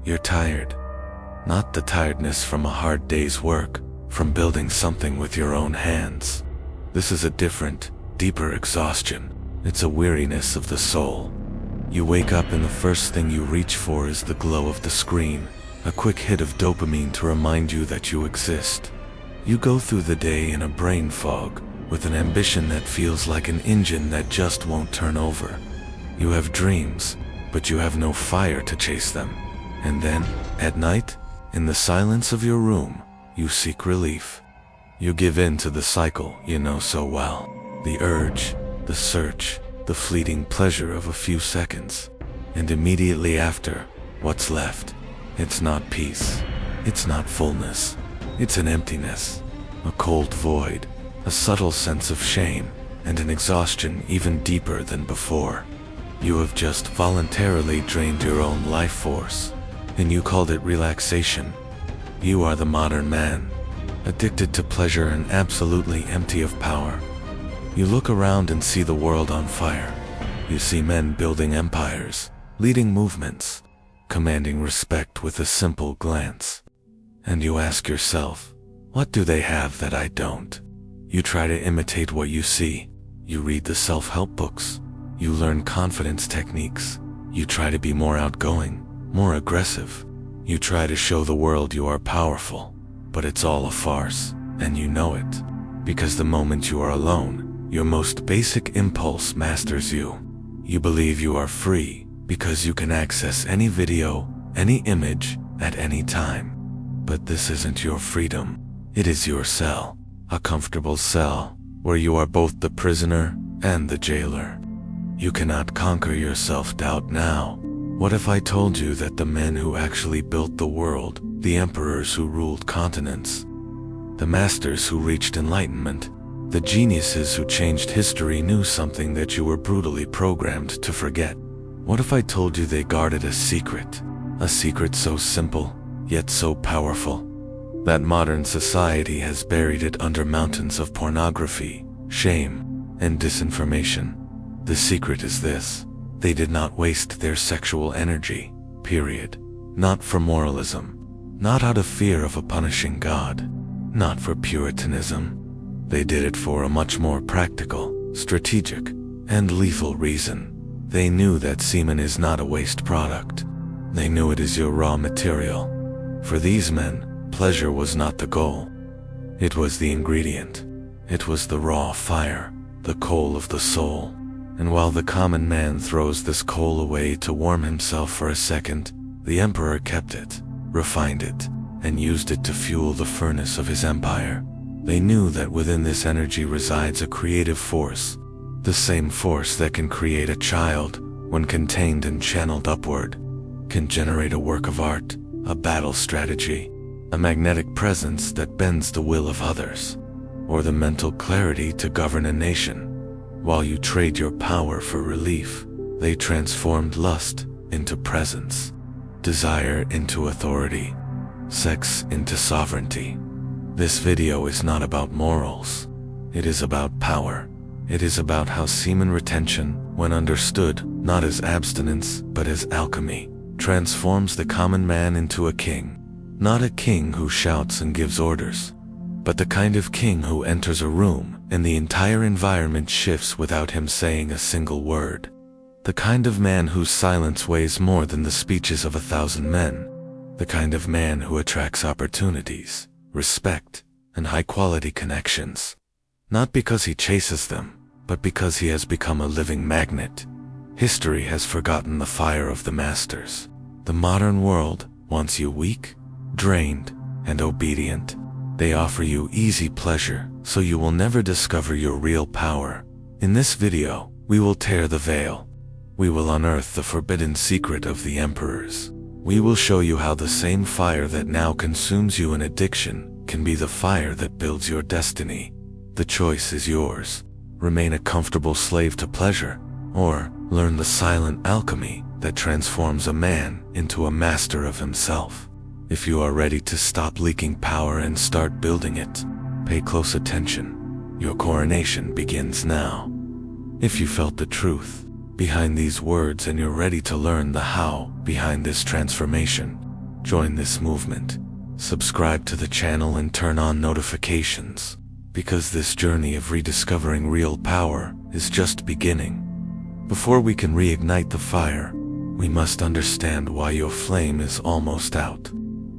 You're tired. Not the tiredness from a hard day's work, from building something with your own hands. This is a different, deeper exhaustion. It's a weariness of the soul. You wake up and the first thing you reach for is the glow of the screen, a quick hit of dopamine to remind you that you exist. You go through the day in a brain fog, with an ambition that feels like an engine that just won't turn over. You have dreams, but you have no fire to chase them. And then, at night, in the silence of your room, you seek relief. You give in to the cycle you know so well. The urge, the search, the fleeting pleasure of a few seconds. And immediately after, what's left? It's not peace. It's not fullness. It's an emptiness, a cold void, a subtle sense of shame, and an exhaustion even deeper than before. You have just voluntarily drained your own life force, and you called it relaxation. You are the modern man, addicted to pleasure and absolutely empty of power. You look around and see the world on fire. You see men building empires, leading movements, commanding respect with a simple glance. And you ask yourself, what do they have that I don't? You try to imitate what you see. You read the self-help books. You learn confidence techniques. You try to be more outgoing, more aggressive. You try to show the world you are powerful, but it's all a farce, and you know it. Because the moment you are alone, your most basic impulse masters you. You believe you are free because you can access any video, any image, at any time. But this isn't your freedom. It is your cell, a comfortable cell, where you are both the prisoner and the jailer. You cannot conquer your self-doubt now. What if I told you that the men who actually built the world, the emperors who ruled continents, the masters who reached enlightenment, the geniuses who changed history knew something that you were brutally programmed to forget? What if I told you they guarded a secret so simple, yet so powerful, that modern society has buried it under mountains of pornography, shame, and disinformation? The secret is this: they did not waste their sexual energy, period. Not for moralism, not out of fear of a punishing God, not for puritanism. They did it for a much more practical, strategic, and lethal reason. They knew that semen is not a waste product. They knew it is your raw material. For these men, pleasure was not the goal. It was the ingredient. It was the raw fire, the coal of the soul. And while the common man throws this coal away to warm himself for a second, the emperor kept it, refined it, and used it to fuel the furnace of his empire. They knew that within this energy resides a creative force, the same force that can create a child, when contained and channeled upward, can generate a work of art, a battle strategy, a magnetic presence that bends the will of others, or the mental clarity to govern a nation. While you trade your power for relief, they transformed lust into presence, desire into authority, sex into sovereignty. This video is not about morals. It is about power. It is about how semen retention, when understood not as abstinence but as alchemy, transforms the common man into a king. Not a king who shouts and gives orders, but the kind of king who enters a room and the entire environment shifts without him saying a single word. The kind of man whose silence weighs more than the speeches of 1,000 men. The kind of man who attracts opportunities, respect, and high-quality connections. Not because he chases them, but because he has become a living magnet. History has forgotten the fire of the masters. The modern world wants you weak, drained, and obedient. They offer you easy pleasure, so you will never discover your real power. In this video, we will tear the veil. We will unearth the forbidden secret of the emperors. We will show you how the same fire that now consumes you in addiction can be the fire that builds your destiny. The choice is yours. Remain a comfortable slave to pleasure, or learn the silent alchemy that transforms a man into a master of himself. If you are ready to stop leaking power and start building it, pay close attention. Your coronation begins now. If you felt the truth behind these words and you're ready to learn the how behind this transformation, Join this movement. Subscribe to the channel and turn on notifications, because this journey of rediscovering real power is just beginning. Before we can reignite the fire, we must understand why your flame is almost out.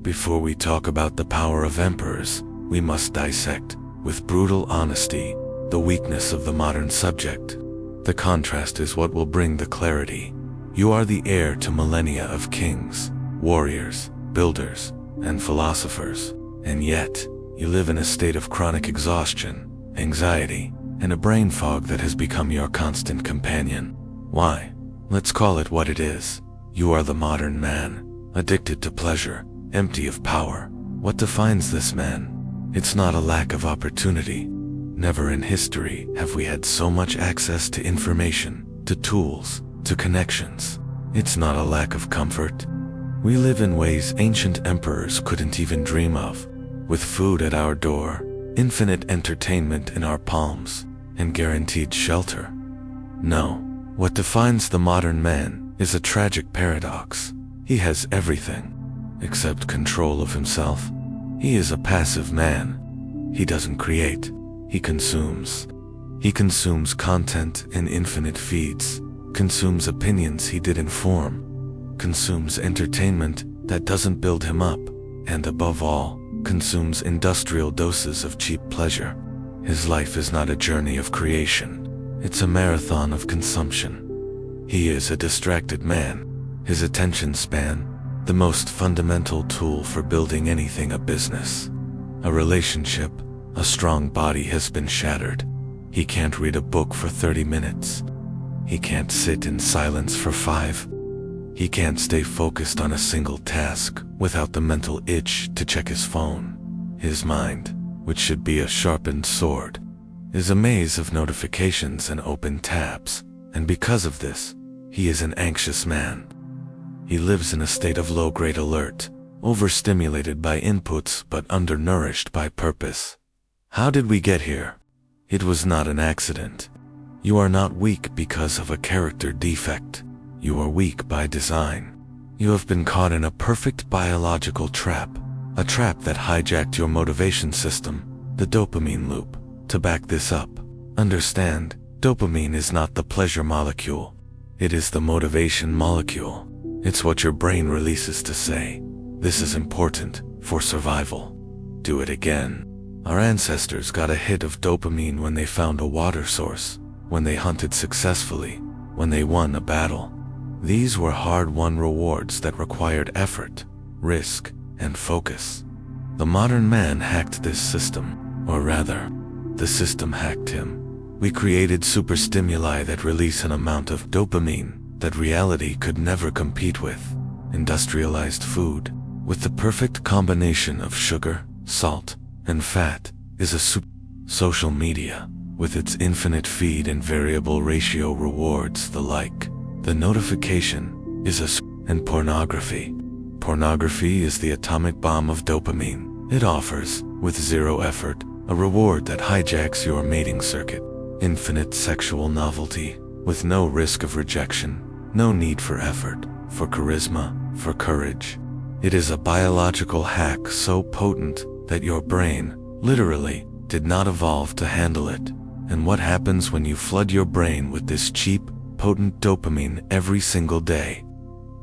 Before we talk about the power of emperors, we must dissect, with brutal honesty, the weakness of the modern subject. The contrast is what will bring the clarity. You are the heir to millennia of kings, warriors, builders, and philosophers, and yet, you live in a state of chronic exhaustion, anxiety, and a brain fog that has become your constant companion. Why? Let's call it what it is. You are the modern man, addicted to pleasure, empty of power. What defines this man? It's not a lack of opportunity. Never in history have we had so much access to information, to tools, to connections. It's not a lack of comfort. We live in ways ancient emperors couldn't even dream of, with food at our door, infinite entertainment in our palms, and guaranteed shelter. No, what defines the modern man is a tragic paradox. He has everything, except control of himself. He is a passive man. He doesn't create. He consumes. He consumes content in infinite feeds, consumes opinions he didn't form, consumes entertainment that doesn't build him up, and above all, consumes industrial doses of cheap pleasure. His life is not a journey of creation. It's a marathon of consumption. He is a distracted man. His attention span, the most fundamental tool for building anything a business, a relationship, a strong body, has been shattered. He can't read a book for 30 minutes. He can't sit in silence for 5. He can't stay focused on a single task without the mental itch to check his phone. His mind, which should be a sharpened sword, is a maze of notifications and open tabs, and because of this, he is an anxious man. He lives in a state of low-grade alert, overstimulated by inputs but undernourished by purpose. How did we get here? It was not an accident. You are not weak because of a character defect. You are weak by design. You have been caught in a perfect biological trap, a trap that hijacked your motivation system, the dopamine loop. To back this up, understand, dopamine is not the pleasure molecule. It is the motivation molecule. It's what your brain releases to say, "This is important for survival. Do it again." Our ancestors got a hit of dopamine when they found a water source, when they hunted successfully, when they won a battle. These were hard-won rewards that required effort, risk, and focus. The modern man hacked this system, or rather, the system hacked him. We created superstimuli that release an amount of dopamine that reality could never compete with. Industrialized food, with the perfect combination of sugar, salt, and fat, is a social media, with its infinite feed and variable ratio rewards the like. The notification is and pornography. Pornography is the atomic bomb of dopamine. It offers, with zero effort, a reward that hijacks your mating circuit. Infinite sexual novelty, with no risk of rejection, no need for effort, for charisma, for courage. It is a biological hack so potent that your brain, literally, did not evolve to handle it. And what happens when you flood your brain with this cheap, potent dopamine every single day?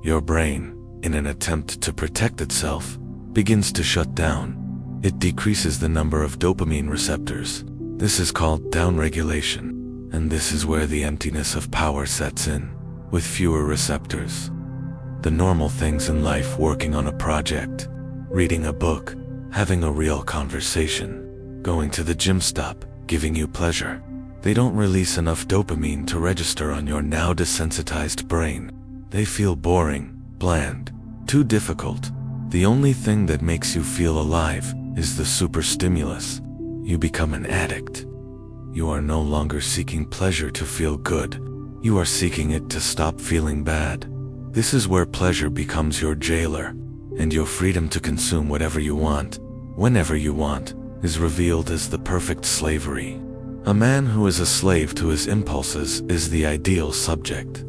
Your brain, in an attempt to protect itself, begins to shut down. It decreases the number of dopamine receptors. This is called downregulation, and this is where the emptiness of power sets in, with fewer receptors. The normal things in life, working on a project, reading a book, having a real conversation, going to the gym, stop giving you pleasure. They don't release enough dopamine to register on your now desensitized brain. They feel boring, bland, too difficult. The only thing that makes you feel alive is the superstimulus. You become an addict. You are no longer seeking pleasure to feel good. You are seeking it to stop feeling bad. This is where pleasure becomes your jailer, and your freedom to consume whatever you want, whenever you want, is revealed as the perfect slavery. A man who is a slave to his impulses is the ideal subject.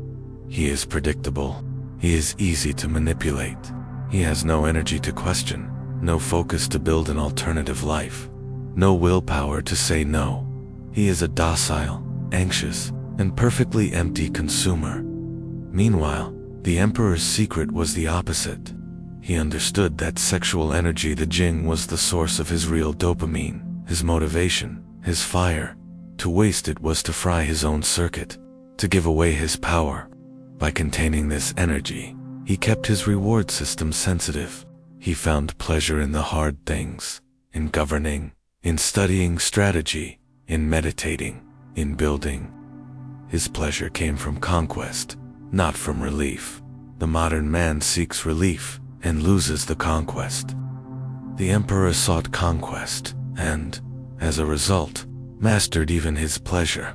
He is predictable. He is easy to manipulate. He has no energy to question, no focus to build an alternative life, no willpower to say no. He is a docile, anxious, and perfectly empty consumer. Meanwhile, the Emperor's secret was the opposite. He understood that sexual energy, the Jing, was the source of his real dopamine, his motivation, his fire. To waste it was to fry his own circuit, to give away his power. By containing this energy, he kept his reward system sensitive. He found pleasure in the hard things, in governing, in studying strategy, in meditating, in building. His pleasure came from conquest, not from relief. The modern man seeks relief and loses the conquest. The Emperor sought conquest and, as a result, mastered even his pleasure.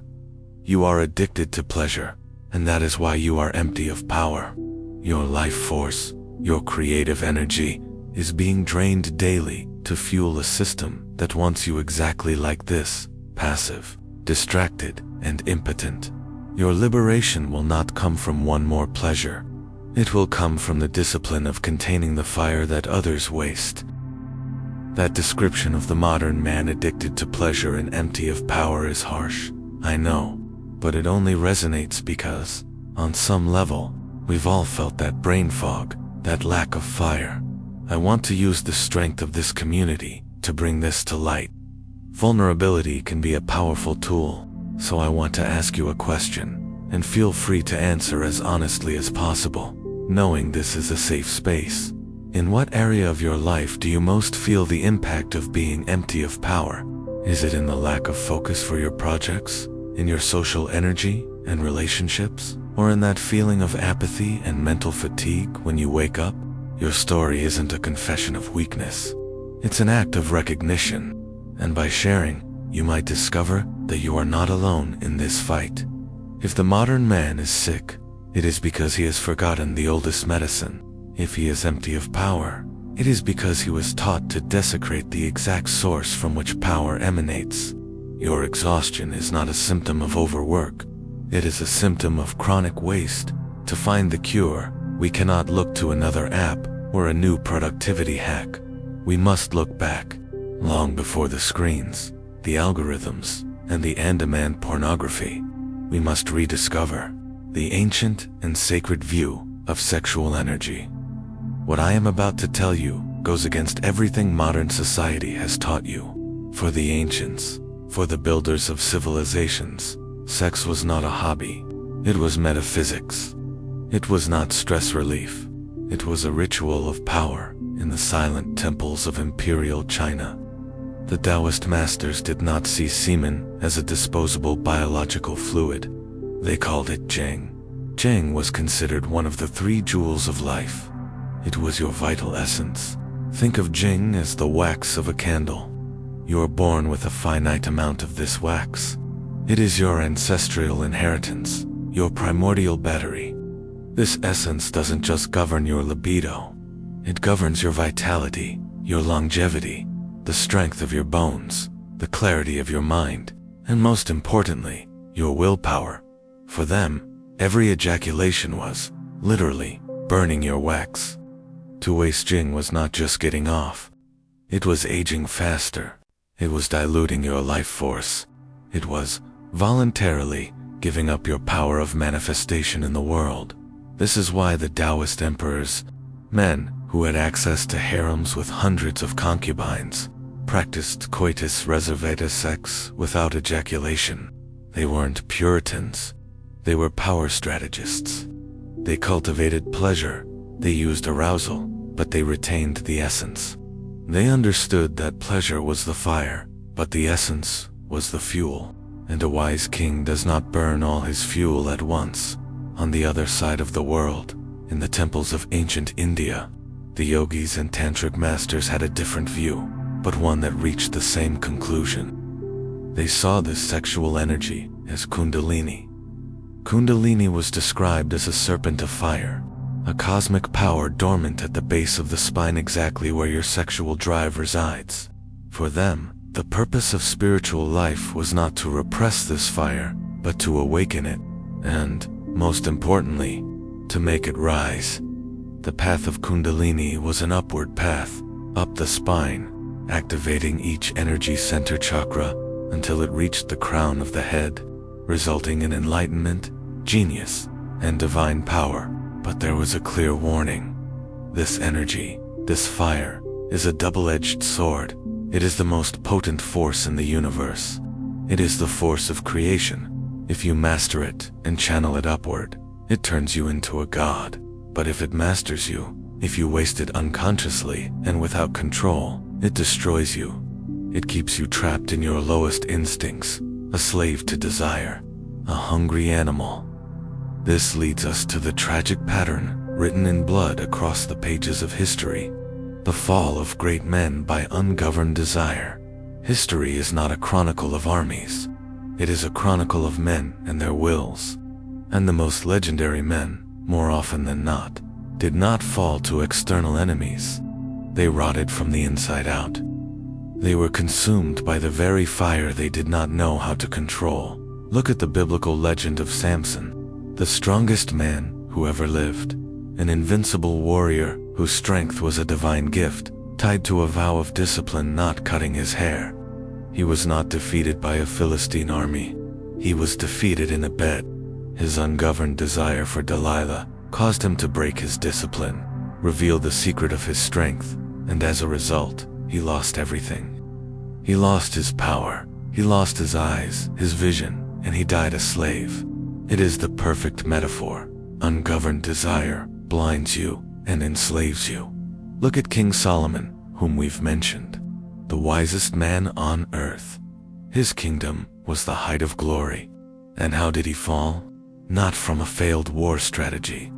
You are addicted to pleasure, and that is why you are empty of power. Your life force, your creative energy, is being drained daily to fuel a system that wants you exactly like this, passive, distracted, and impotent. Your liberation will not come from one more pleasure. It will come from the discipline of containing the fire that others waste. That description of the modern man addicted to pleasure and empty of power is harsh, I know, but it only resonates because, on some level, we've all felt that brain fog, that lack of fire. I want to use the strength of this community to bring this to light. Vulnerability can be a powerful tool, so I want to ask you a question, and feel free to answer as honestly as possible, knowing this is a safe space. In what area of your life do you most feel the impact of being empty of power? Is it in the lack of focus for your projects, in your social energy and relationships, or in that feeling of apathy and mental fatigue when you wake up? Your story isn't a confession of weakness. It's an act of recognition, and by sharing, you might discover that you are not alone in this fight. If the modern man is sick, it is because he has forgotten the oldest medicine. If he is empty of power, it is because he was taught to desecrate the exact source from which power emanates. Your exhaustion is not a symptom of overwork. It is a symptom of chronic waste. To find the cure, we cannot look to another app or a new productivity hack. We must look back, long before the screens, the algorithms, and the on-demand pornography. We must rediscover the ancient and sacred view of sexual energy. What I am about to tell you goes against everything modern society has taught you. For the ancients, for the builders of civilizations, sex was not a hobby. It was metaphysics. It was not stress relief. It was a ritual of power in the silent temples of imperial China. The Taoist masters did not see semen as a disposable biological fluid. They called it Jing. Jing was considered one of the 3 jewels of life. It was your vital essence. Think of Jing as the wax of a candle. You are born with a finite amount of this wax. It is your ancestral inheritance, your primordial battery. This essence doesn't just govern your libido. It governs your vitality, your longevity, the strength of your bones, the clarity of your mind, and most importantly, your willpower. For them, every ejaculation was, literally, burning your wax. To waste Jing was not just getting off. It was aging faster. It was diluting your life force. It was, voluntarily, giving up your power of manifestation in the world. This is why the Taoist emperors, men who had access to harems with hundreds of concubines, practiced coitus reservatus sex without ejaculation. They weren't Puritans. They were power strategists. They cultivated pleasure. They used arousal, but they retained the essence. They understood that pleasure was the fire, but the essence was the fuel. And a wise king does not burn all his fuel at once. On the other side of the world, in the temples of ancient India, the yogis and tantric masters had a different view, but one that reached the same conclusion. They saw this sexual energy as Kundalini. Kundalini was described as a serpent of fire, a cosmic power dormant at the base of the spine, exactly where your sexual drive resides. For them, the purpose of spiritual life was not to repress this fire, but to awaken it, and, most importantly, to make it rise. The path of Kundalini was an upward path, up the spine, activating each energy center chakra until it reached the crown of the head, resulting in enlightenment, genius, and divine power. But there was a clear warning. This energy, this fire, is a double-edged sword. It is the most potent force in the universe. It is the force of creation. If you master it and channel it upward, it turns you into a god. But if it masters you, if you waste it unconsciously and without control, it destroys you. It keeps you trapped in your lowest instincts, a slave to desire, a hungry animal. This leads us to the tragic pattern written in blood across the pages of history. The fall of great men by ungoverned desire. History is not a chronicle of armies. It is a chronicle of men and their wills. And the most legendary men, more often than not, did not fall to external enemies. They rotted from the inside out. They were consumed by the very fire they did not know how to control. Look at the biblical legend of Samson, the strongest man who ever lived, an invincible warrior whose strength was a divine gift, tied to a vow of discipline not cutting his hair. He was not defeated by a Philistine army. He was defeated in a bed. His ungoverned desire for Delilah caused him to break his discipline, reveal the secret of his strength, and as a result, he lost everything. He lost his power, he lost his eyes, his vision, and he died a slave. It is the perfect metaphor. Ungoverned desire blinds you and enslaves you. Look at King Solomon, whom we've mentioned, the wisest man on earth. His kingdom was the height of glory. And how did he fall? Not from a failed war strategy.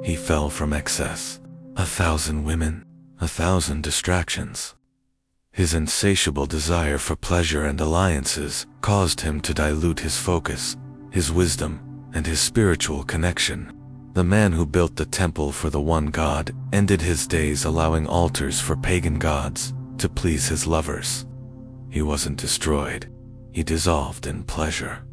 He fell from excess. 1,000 women, 1,000 distractions. His insatiable desire for pleasure and alliances caused him to dilute his focus, his wisdom, and his spiritual connection. The man who built the temple for the one God ended his days allowing altars for pagan gods to please his lovers. He wasn't destroyed. He dissolved in pleasure.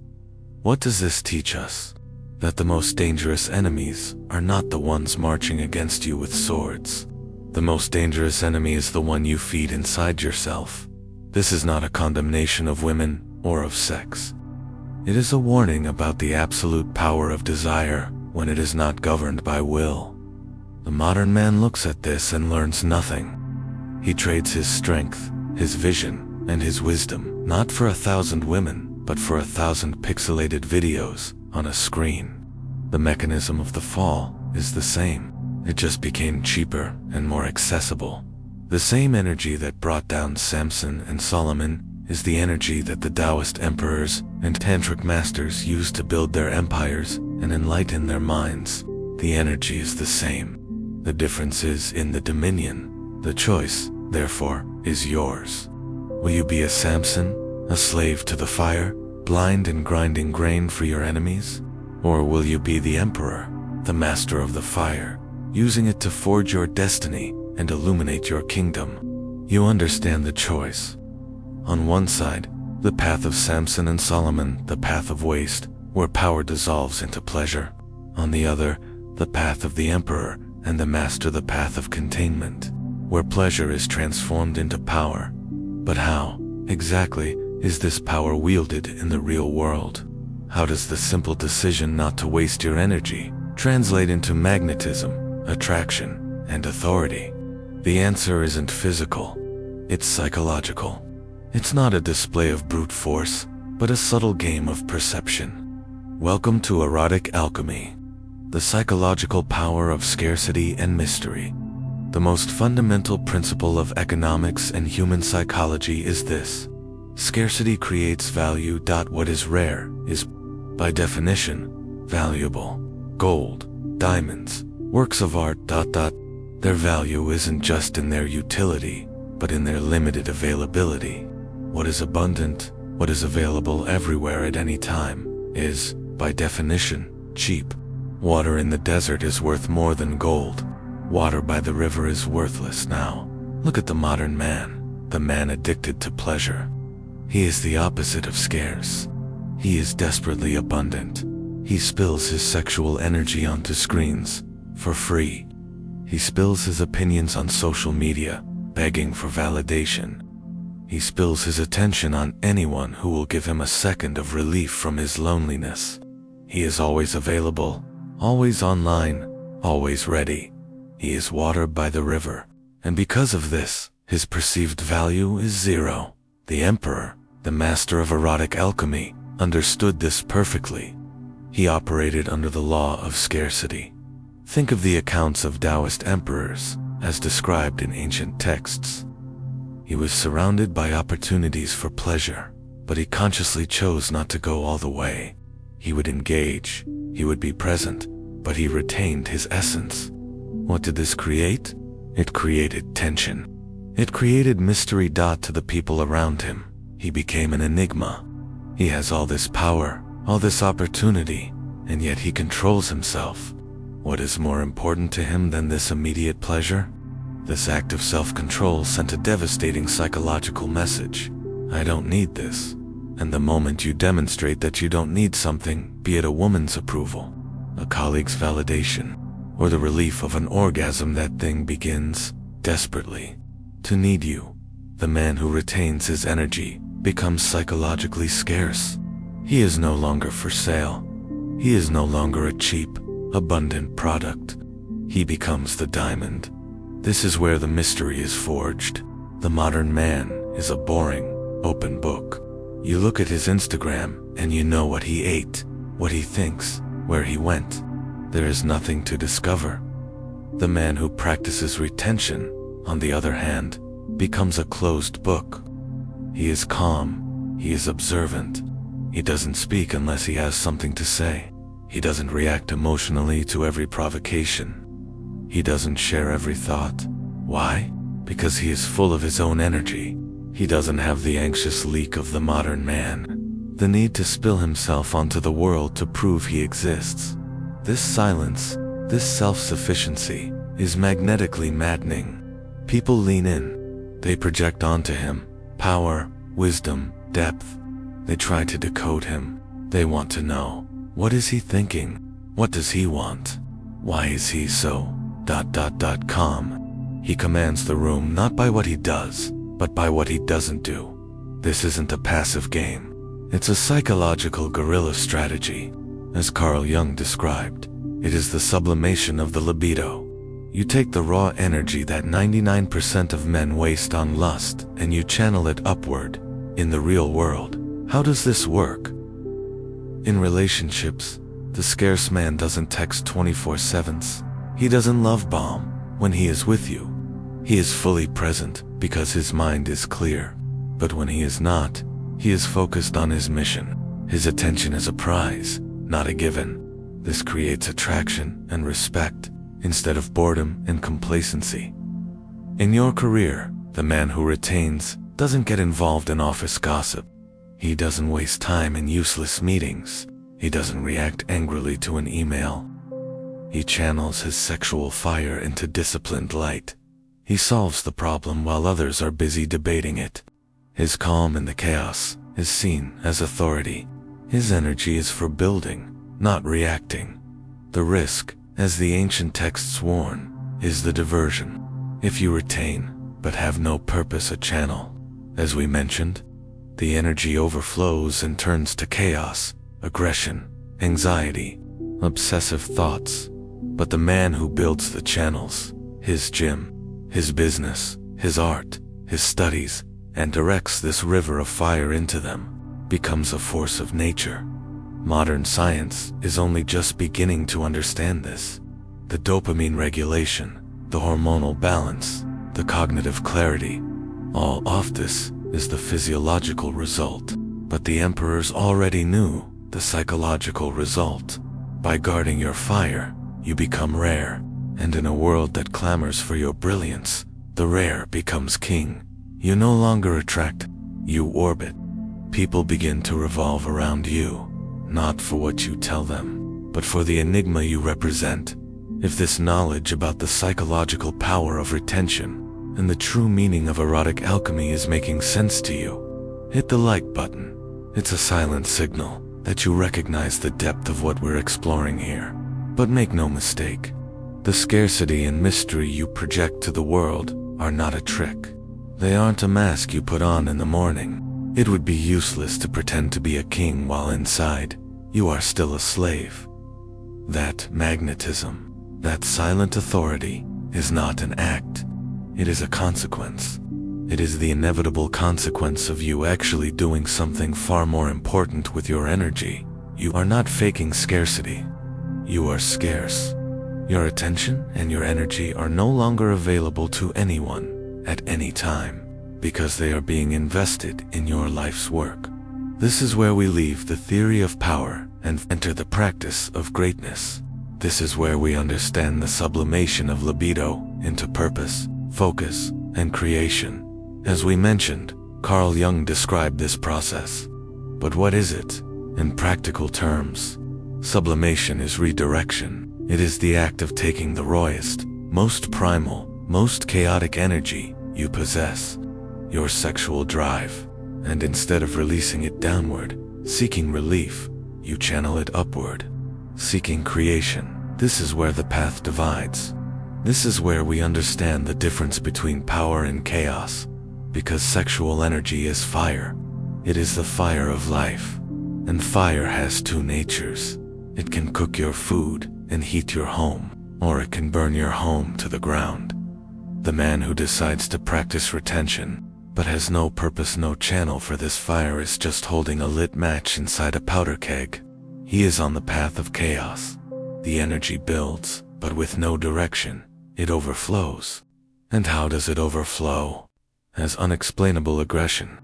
What does this teach us? That the most dangerous enemies are not the ones marching against you with swords. The most dangerous enemy is the one you feed inside yourself. This is not a condemnation of women or of sex. It is a warning about the absolute power of desire when it is not governed by will. The modern man looks at this and learns nothing. He trades his strength, his vision, and his wisdom, not for 1,000 women, but for 1,000 pixelated videos on a screen. The mechanism of the fall is the same. It just became cheaper and more accessible. The same energy that brought down Samson and Solomon is the energy that the Taoist emperors and tantric masters used to build their empires and enlighten their minds. The energy is the same. The difference is in the dominion. The choice, therefore, is yours. Will you be a Samson, a slave to the fire, blind and grinding grain for your enemies? Or will you be the emperor, the master of the fire, using it to forge your destiny and illuminate your kingdom? You understand the choice. On one side, the path of Samson and Solomon, the path of waste, where power dissolves into pleasure. On the other, the path of the emperor and the master, the path of containment, where pleasure is transformed into power. But how, exactly, is this power wielded in the real world? How does the simple decision not to waste your energy translate into magnetism, attraction, and authority? The answer isn't physical. It's psychological. It's not a display of brute force, but a subtle game of perception. Welcome to Erotic Alchemy, the psychological power of scarcity and mystery. The most fundamental principle of economics and human psychology is this: scarcity creates value. What is rare is, by definition, valuable. Gold, diamonds, works of art. Their value isn't just in their utility, but in their limited availability. What is abundant, what is available everywhere at any time, is, by definition, cheap. Water in the desert is worth more than gold. Water by the river is worthless now. Look at the modern man, the man addicted to pleasure. He is the opposite of scarce. He is desperately abundant. He spills his sexual energy onto screens, for free. He spills his opinions on social media, begging for validation. He spills his attention on anyone who will give him a second of relief from his loneliness. He is always available, always online, always ready. He is water by the river, and because of this, his perceived value is zero. The emperor, the master of erotic alchemy, understood this perfectly. He operated under the law of scarcity. Think of the accounts of Taoist emperors, as described in ancient texts. He was surrounded by opportunities for pleasure, but he consciously chose not to go all the way. He would engage, he would be present, but he retained his essence. What did this create? It created tension. It created mystery. To the people around him, he became an enigma. He has all this power, all this opportunity, and yet he controls himself. What is more important to him than this immediate pleasure? This act of self-control sent a devastating psychological message. I don't need this. And the moment you demonstrate that you don't need something, be it a woman's approval, a colleague's validation, or the relief of an orgasm, that thing begins, desperately, to need you. The man who retains his energy becomes psychologically scarce. He is no longer for sale. He is no longer a cheap, abundant product. He becomes the diamond. This is where the mystery is forged. The modern man is a boring, open book. You look at his Instagram and you know what he ate, what he thinks, where he went. There is nothing to discover. The man who practices retention, on the other hand, becomes a closed book. He is calm, he is observant. He doesn't speak unless he has something to say. He doesn't react emotionally to every provocation. He doesn't share every thought. Why? Because he is full of his own energy. He doesn't have the anxious leak of the modern man, the need to spill himself onto the world to prove he exists. This silence, this self-sufficiency, is magnetically maddening. People lean in. They project onto him power, wisdom, depth. They try to decode him. They want to know, what is he thinking? What does he want? Why is he so ... calm? He commands the room not by what he does, but by what he doesn't do. This isn't a passive game. It's a psychological guerrilla strategy. As Carl Jung described, it is the sublimation of the libido. You take the raw energy that 99% of men waste on lust and you channel it upward. In the real world, how does this work? In relationships, the scarce man doesn't text 24/7. He doesn't love bomb when he is with you. He is fully present because his mind is clear. But when he is not, he is focused on his mission. His attention is a prize, not a given. This creates attraction and respect instead of boredom and complacency. In your career, the man who retains doesn't get involved in office gossip. He doesn't waste time in useless meetings. He doesn't react angrily to an email. He channels his sexual fire into disciplined light. He solves the problem while others are busy debating it. His calm in the chaos is seen as authority. His energy is for building, not reacting. The risk, as the ancient texts warn, is the diversion. If you retain, but have no purpose a channel, as we mentioned, the energy overflows and turns to chaos, aggression, anxiety, obsessive thoughts. But the man who builds the channels, his gym, his business, his art, his studies, and directs this river of fire into them, becomes a force of nature. Modern science is only just beginning to understand this. The dopamine regulation, the hormonal balance, the cognitive clarity, all of this is the physiological result. But the emperors already knew the psychological result. By guarding your fire, you become rare, and in a world that clamors for your brilliance, the rare becomes king. You no longer attract, you orbit. People begin to revolve around you, not for what you tell them, but for the enigma you represent. If this knowledge about the psychological power of retention and the true meaning of erotic alchemy is making sense to you, hit the like button. It's a silent signal that you recognize the depth of what we're exploring here. But make no mistake, The scarcity and mystery you project to the world are not a trick. They aren't a mask you put on in the morning. It would be useless to pretend to be a king while inside you are still a slave. That magnetism, that silent authority, is not an act. It is a consequence. It is the inevitable consequence of you actually doing something far more important with your energy. You are not faking scarcity. You are scarce. Your attention and your energy are no longer available to anyone at any time because they are being invested in your life's work. This is where we leave the theory of power and enter the practice of greatness. This is where we understand the sublimation of libido into purpose, focus, and creation. As we mentioned, Carl Jung described this process. But what is it? In practical terms, sublimation is redirection. It is the act of taking the rawest, most primal, most chaotic energy you possess, your sexual drive, and instead of releasing it downward, seeking relief, you channel it upward, seeking creation. This is where the path divides. This is where we understand the difference between power and chaos, because sexual energy is fire. It is the fire of life, and fire has two natures. It can cook your food and heat your home, or it can burn your home to the ground. The man who decides to practice retention, but has no purpose, no channel for this fire, is just holding a lit match inside a powder keg. He is on the path of chaos. The energy builds, but with no direction, it overflows. And how does it overflow? As unexplainable aggression.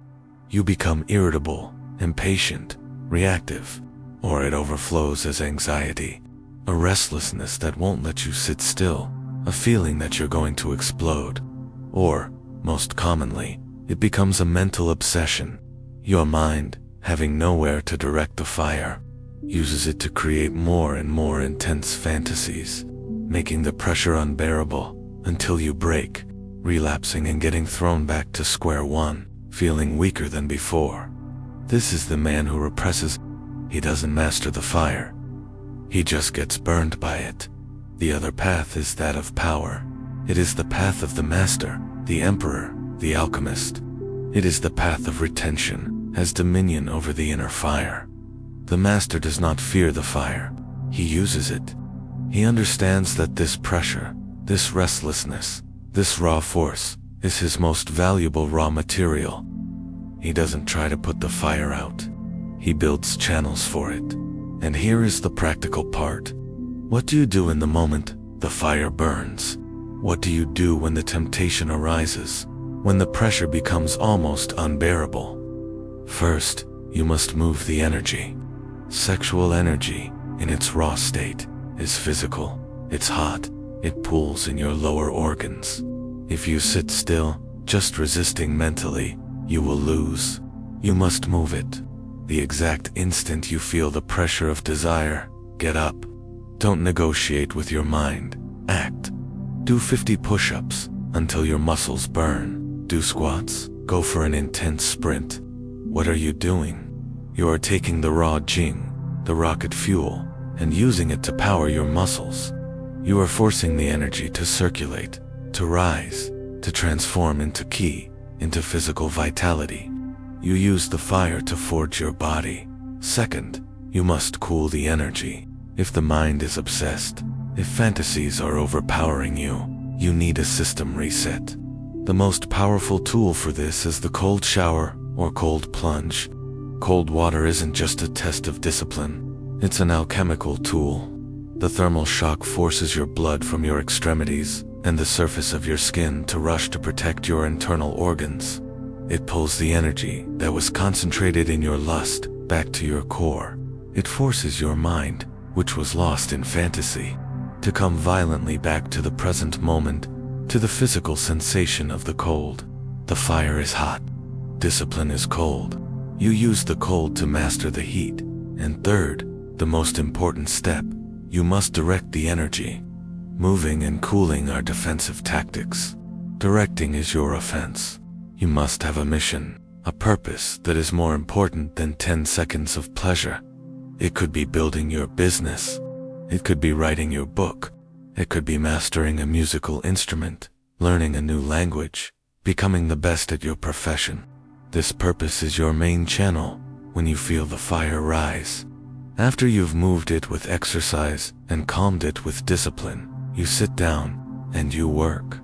You become irritable, impatient, reactive, or it overflows as anxiety, a restlessness that won't let you sit still, a feeling that you're going to explode. Or, most commonly, it becomes a mental obsession. Your mind, having nowhere to direct the fire, uses it to create more and more intense fantasies, making the pressure unbearable until you break, relapsing and getting thrown back to square one, feeling weaker than before. This is the man who represses. He doesn't master the fire. He just gets burned by it. The other path is that of power. It is the path of the master, the emperor, the alchemist. It is the path of retention, has dominion over the inner fire. The master does not fear the fire. He uses it. He understands that this pressure, this restlessness, this raw force, is his most valuable raw material. He doesn't try to put the fire out. He builds channels for it. And here is the practical part. What do you do in the moment the fire burns? What do you do when the temptation arises, when the pressure becomes almost unbearable? First, you must move the energy. Sexual energy, in its raw state, is physical. It's hot. It pulls in your lower organs. If you sit still, just resisting mentally, you will lose. You must move it. The exact instant you feel the pressure of desire, get up. Don't negotiate with your mind. Act. Do 50 push-ups until your muscles burn. Do squats. Go for an intense sprint. What are you doing? You are taking the raw jing, the rocket fuel, and using it to power your muscles. You are forcing the energy to circulate, to rise, to transform into ki, into physical vitality. You use the fire to forge your body. Second, you must cool the energy. If the mind is obsessed, if fantasies are overpowering you, you need a system reset. The most powerful tool for this is the cold shower or cold plunge. Cold water isn't just a test of discipline, it's an alchemical tool. The thermal shock forces your blood from your extremities and the surface of your skin to rush to protect your internal organs. It pulls the energy that was concentrated in your lust back to your core. It forces your mind, which was lost in fantasy, to come violently back to the present moment, to the physical sensation of the cold. The fire is hot. Discipline is cold. You use the cold to master the heat. And third, the most important step, you must direct the energy. Moving and cooling are defensive tactics. Directing is your offense. You must have a mission, a purpose that is more important than 10 seconds of pleasure. It could be building your business. It could be writing your book. It could be mastering a musical instrument, learning a new language, becoming the best at your profession. This purpose is your main channel when you feel the fire rise. After you've moved it with exercise and calmed it with discipline, you sit down and you work.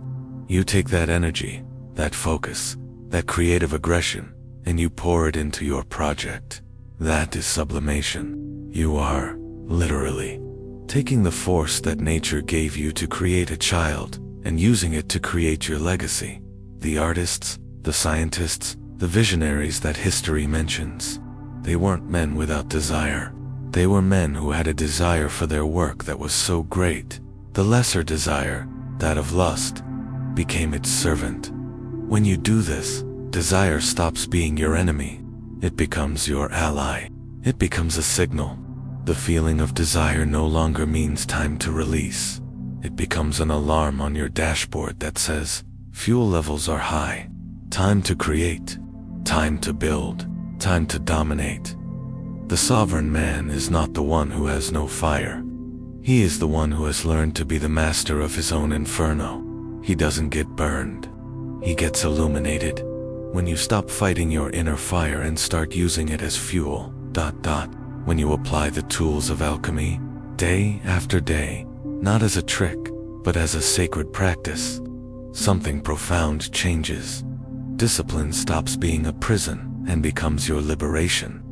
You take that energy, that focus, that creative aggression, and you pour it into your project. That is sublimation. You are, literally, taking the force that nature gave you to create a child and using it to create your legacy. The artists, the scientists, the visionaries that history mentions, they weren't men without desire. They were men who had a desire for their work that was so great. The lesser desire, that of lust, became its servant. When you do this, desire stops being your enemy. It becomes your ally. It becomes a signal. The feeling of desire no longer means time to release. It becomes an alarm on your dashboard that says, fuel levels are high. Time to create. Time to build. Time to dominate. The sovereign man is not the one who has no fire. He is the one who has learned to be the master of his own inferno. He doesn't get burned. He gets illuminated. When you stop fighting your inner fire and start using it as fuel, when you apply the tools of alchemy, day after day, not as a trick, but as a sacred practice, something profound changes. Discipline stops being a prison and becomes your liberation.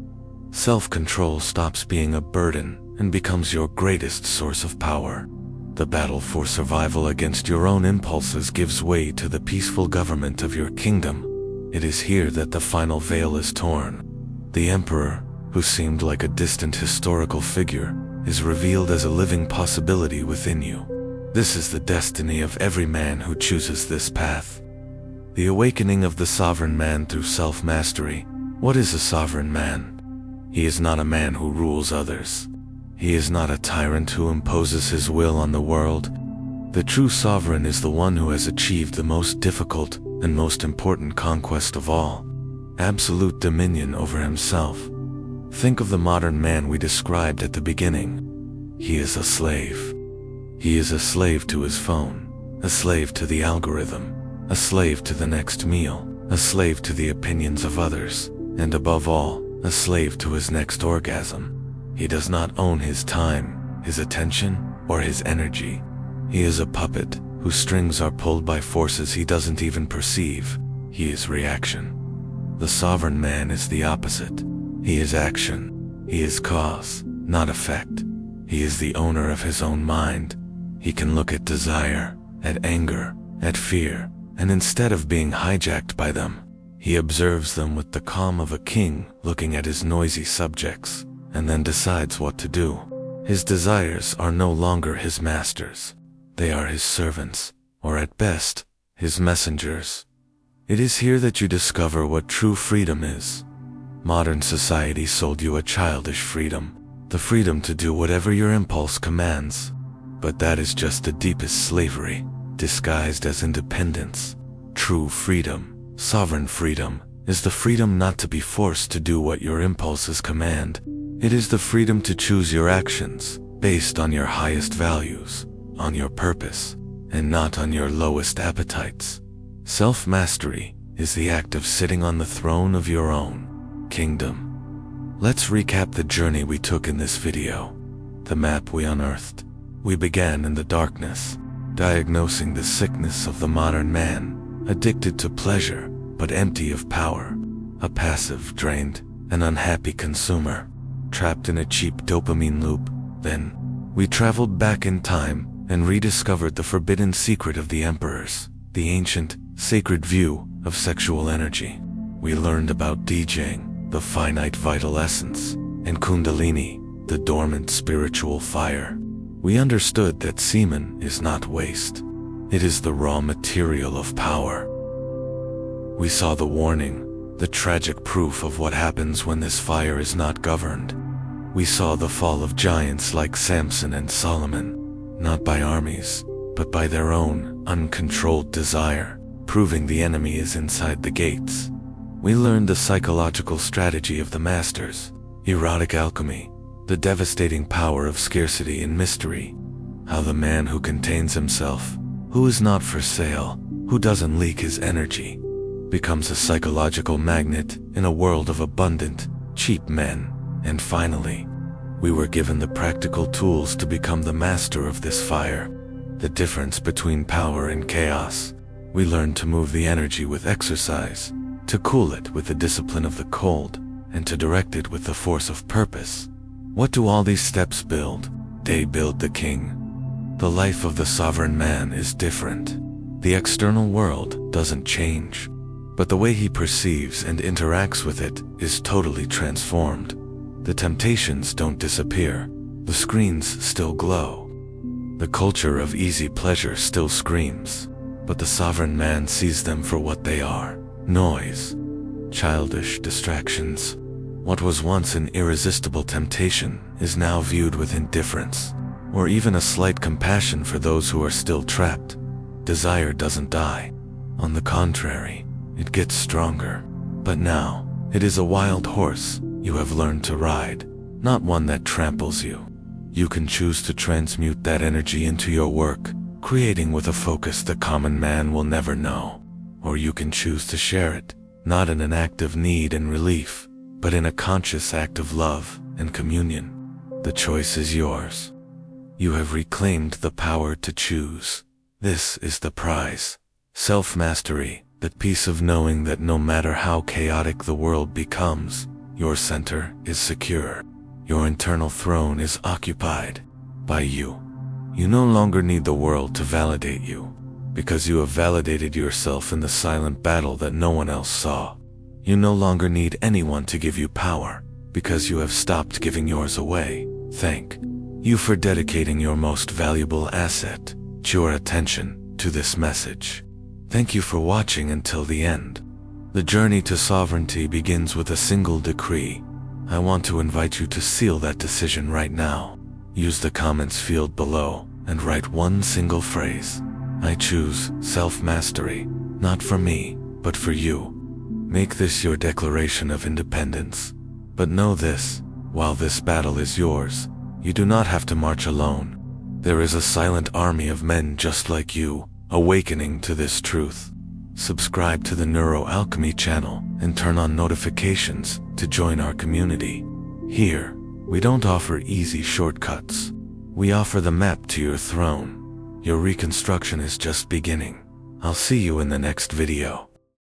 Self-control stops being a burden and becomes your greatest source of power. The battle for survival against your own impulses gives way to the peaceful government of your kingdom. It is here that the final veil is torn. The emperor, who seemed like a distant historical figure, is revealed as a living possibility within you. This is the destiny of every man who chooses this path. The awakening of the sovereign man through self-mastery. What is a sovereign man? He is not a man who rules others. He is not a tyrant who imposes his will on the world. The true sovereign is the one who has achieved the most difficult and most important conquest of all, absolute dominion over himself. Think of the modern man we described at the beginning. He is a slave. He is a slave to his phone, a slave to the algorithm, a slave to the next meal, a slave to the opinions of others, and above all, a slave to his next orgasm. He does not own his time, his attention, or his energy. He is a puppet whose strings are pulled by forces he doesn't even perceive. He is reaction. The sovereign man is the opposite. He is action. He is cause, not effect. He is the owner of his own mind. He can look at desire, at anger, at fear, and instead of being hijacked by them, he observes them with the calm of a king looking at his noisy subjects, and then decides what to do. His desires are no longer his masters. They are his servants, or at best, his messengers. It is here that you discover what true freedom is. Modern society sold you a childish freedom, the freedom to do whatever your impulse commands. But that is just the deepest slavery, disguised as independence. True freedom, sovereign freedom, is the freedom not to be forced to do what your impulses command. It is the freedom to choose your actions based on your highest values, on your purpose, and not on your lowest appetites. Self-mastery is the act of sitting on the throne of your own kingdom. Let's recap the journey we took in this video. The map we unearthed. We began in the darkness, diagnosing the sickness of the modern man, addicted to pleasure, but empty of power, a passive, drained, and unhappy consumer, trapped in a cheap dopamine loop. Then, we traveled back in time and rediscovered the forbidden secret of the emperors, the ancient, sacred view of sexual energy. We learned about DJing, the finite vital essence, and Kundalini, the dormant spiritual fire. We understood that semen is not waste. It is the raw material of power. We saw the warning, the tragic proof of what happens when this fire is not governed. We saw the fall of giants like Samson and Solomon, not by armies, but by their own uncontrolled desire, proving the enemy is inside the gates. We learned the psychological strategy of the masters, erotic alchemy, the devastating power of scarcity and mystery. how the man who contains himself, who is not for sale, who doesn't leak his energy, becomes a psychological magnet in a world of abundant, cheap men. And finally, we were given the practical tools to become the master of this fire. The difference between power and chaos. We learned to move the energy with exercise, to cool it with the discipline of the cold, and to direct it with the force of purpose. What do all these steps build? They build the king. The life of the sovereign man is different. The external world doesn't change, but the way he perceives and interacts with it is totally transformed. The temptations don't disappear. The screens still glow. The culture of easy pleasure still screams, but the sovereign man sees them for what they are: noise, childish distractions. What was once an irresistible temptation is now viewed with indifference, or even a slight compassion for those who are still trapped. Desire doesn't die. On the contrary, it gets stronger. But now, it is a wild horse you have learned to ride, not one that tramples you. You can choose to transmute that energy into your work, creating with a focus the common man will never know. Or you can choose to share it, not in an act of need and relief, but in a conscious act of love and communion. The choice is yours. You have reclaimed the power to choose. This is the prize. Self-mastery, that peace of knowing that no matter how chaotic the world becomes, your center is secure. Your internal throne is occupied by you. You no longer need the world to validate you, because you have validated yourself in the silent battle that no one else saw. You no longer need anyone to give you power, because you have stopped giving yours away. Thank you for dedicating your most valuable asset, your attention, to this message. Thank you for watching until the end. The journey to sovereignty begins with a single decree. I want to invite you to seal that decision right now. Use the comments field below and write one single phrase. I choose self-mastery, not for me, but for you. Make this your declaration of independence. But know this, while this battle is yours, you do not have to march alone. There is a silent army of men just like you, awakening to this truth. Subscribe to the Neuro Alchemy channel and turn on notifications to join our community. Here, we don't offer easy shortcuts. We offer the map to your throne. Your reconstruction is just beginning. I'll see you in the next video.